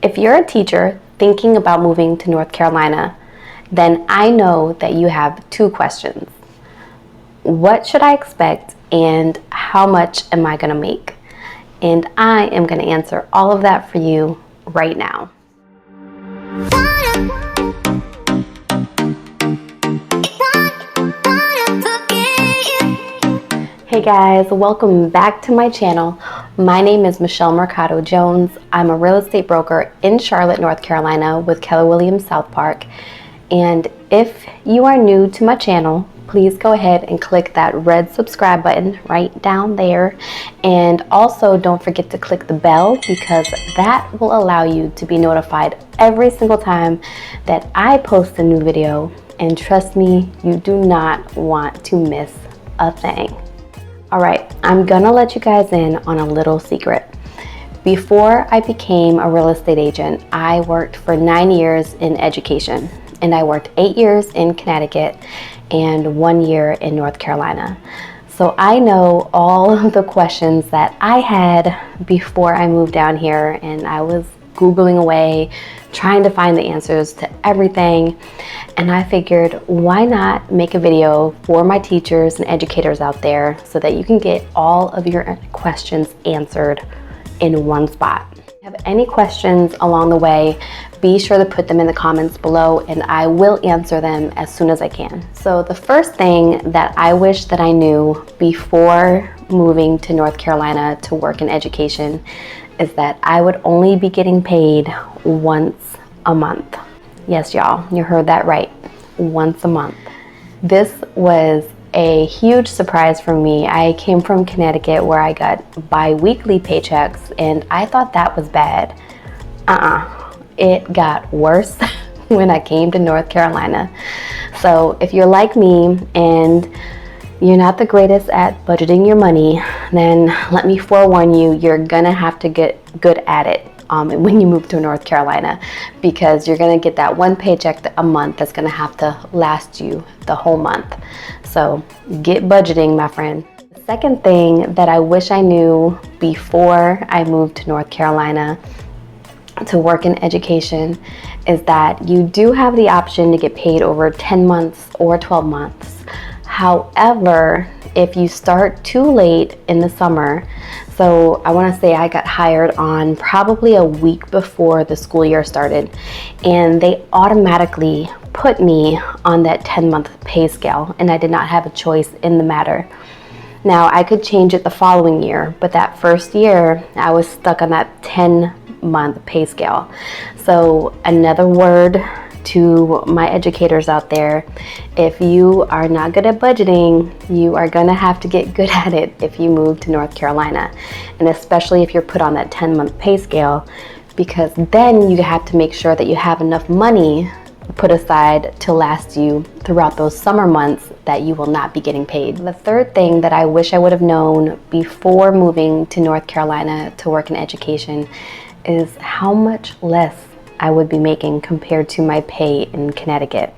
If you're a teacher thinking about moving to North Carolina, then I know that you have two questions. What should I expect and how much am I going to make? And I am going to answer all of that for you right now. Hey guys, welcome back to my channel. My name is Michelle Mercado Jones. I'm a real estate broker in Charlotte, North Carolina with Keller Williams Southpark. And if you are new to my channel, please go ahead and click that red subscribe button right down there. And also don't forget to click the bell because that will allow you to be notified every single time that I post a new video. And trust me, you do not want to miss a thing. All right, I'm gonna let you guys in on a little secret. Before I became a real estate agent, I worked for 9 years in education, and I worked 8 years in Connecticut and 1 year in North Carolina. So I know all of the questions that I had before I moved down here, and I was Googling away, trying to find the answers to everything. And I figured, why not make a video for my teachers and educators out there so that you can get all of your questions answered in one spot. If you have any questions along the way, be sure to put them in the comments below and I will answer them as soon as I can. So the first thing that I wish that I knew before moving to North Carolina to work in education is that I would only be getting paid once a month. Yes, y'all, you heard that right, once a month. This was a huge surprise for me. I came from Connecticut where I got bi-weekly paychecks and I thought that was bad. It got worse when I came to North Carolina. So if you're like me and you're not the greatest at budgeting your money, then let me forewarn you, you're gonna have to get good at it when you move to North Carolina, because you're gonna get that one paycheck a month that's gonna have to last you the whole month. So get budgeting, my friend. The second thing that I wish I knew before I moved to North Carolina to work in education is that you do have the option to get paid over 10 months or 12 months. However, if you start too late in the summer, so I want to say I got hired on probably a week before the school year started, and they automatically put me on that 10-month pay scale, and I did not have a choice in the matter. Now, I could change it the following year, but that first year, I was stuck on that 10-month pay scale. So another word to my educators out there, if you are not good at budgeting, you are gonna have to get good at it if you move to North Carolina, and especially if you're put on that 10-month pay scale, because then you have to make sure that you have enough money put aside to last you throughout those summer months that you will not be getting paid. The third thing that I wish I would have known before moving to North Carolina to work in education is how much less I would be making compared to my pay in Connecticut.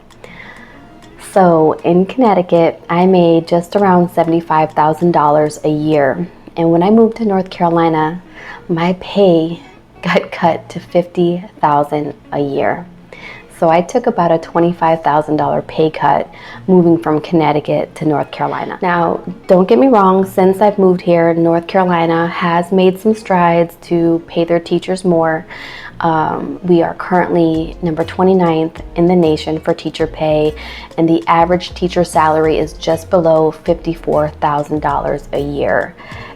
So in Connecticut, I made just around $75,000 a year. And when I moved to North Carolina, my pay got cut to $50,000 a year. So I took about a $25,000 pay cut moving from Connecticut to North Carolina. Now, don't get me wrong, since I've moved here, North Carolina has made some strides to pay their teachers more. We are currently number 29th in the nation for teacher pay, and the average teacher salary is just below $54,000 a year.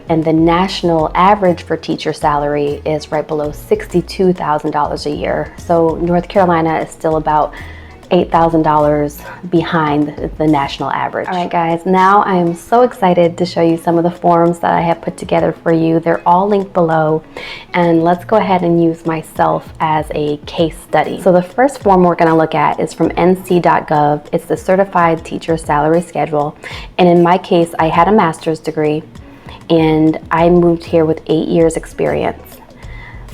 And the national average for teacher salary is right below $62,000 a year. So North Carolina is still about $8,000 behind the national average. All right, guys, now I am so excited to show you some of the forms that I have put together for you. They're all linked below, and let's go ahead and use myself as a case study. So the first form we're going to look at is from nc.gov. It's the Certified Teacher Salary Schedule, and in my case, I had a master's degree, and I moved here with 8 years experience.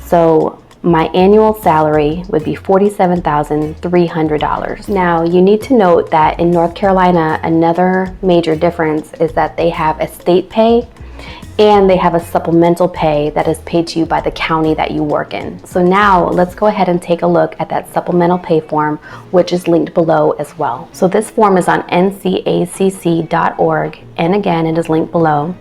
So my annual salary would be $47,300. Now, you need to note that in North Carolina, another major difference is that they have estate pay and they have a supplemental pay that is paid to you by the county that you work in. So now let's go ahead and take a look at that supplemental pay form, which is linked below as well. So this form is on ncacc.org, and again, it is linked below.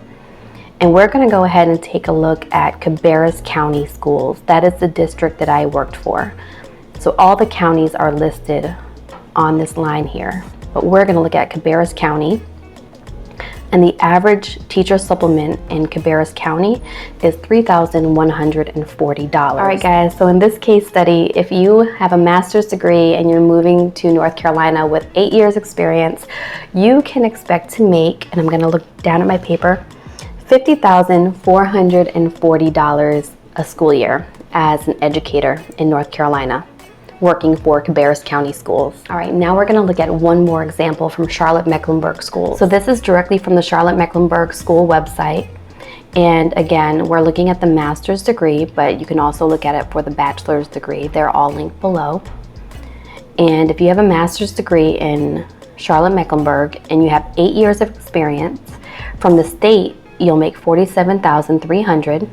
And we're going to go ahead and take a look at Cabarrus County Schools. That is the district that I worked for. So all the counties are listed on this line here, but we're going to look at Cabarrus County. And the average teacher supplement in Cabarrus County is $3,140. All right, guys, so in this case study, if you have a master's degree and you're moving to North Carolina with 8 years experience, you can expect to make, and I'm gonna look down at my paper, $50,440 a school year as an educator in North Carolina, working for Cabarrus County Schools. All right, now we're gonna look at one more example from Charlotte-Mecklenburg Schools. So this is directly from the Charlotte-Mecklenburg School website. And again, we're looking at the master's degree, but you can also look at it for the bachelor's degree. They're all linked below. And if you have a master's degree in Charlotte-Mecklenburg and you have 8 years of experience, from the state, you'll make $47,300.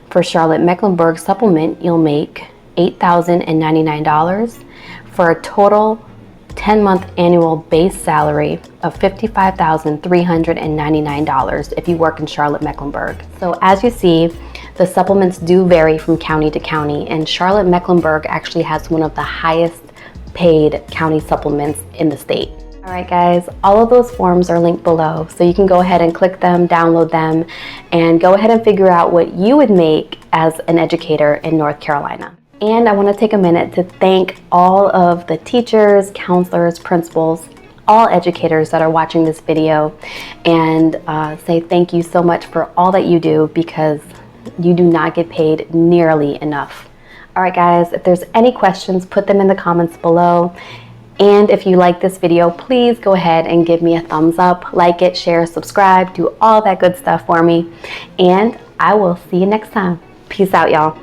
For Charlotte-Mecklenburg supplement, you'll make $8,099 for a total 10-month annual base salary of $55,399 if you work in Charlotte-Mecklenburg. So as you see, the supplements do vary from county to county, and Charlotte-Mecklenburg actually has one of the highest paid county supplements in the state. All right, guys, all of those forms are linked below, so you can go ahead and click them, download them, and go ahead and figure out what you would make as an educator in North Carolina. And I want to take a minute to thank all of the teachers, counselors, principals, all educators that are watching this video, and say thank you so much for all that you do, because you do not get paid nearly enough. All right, guys, if there's any questions, put them in the comments below. And if you like this video, please go ahead and give me a thumbs up, like it, share, subscribe, do all that good stuff for me. And I will see you next time. Peace out, y'all.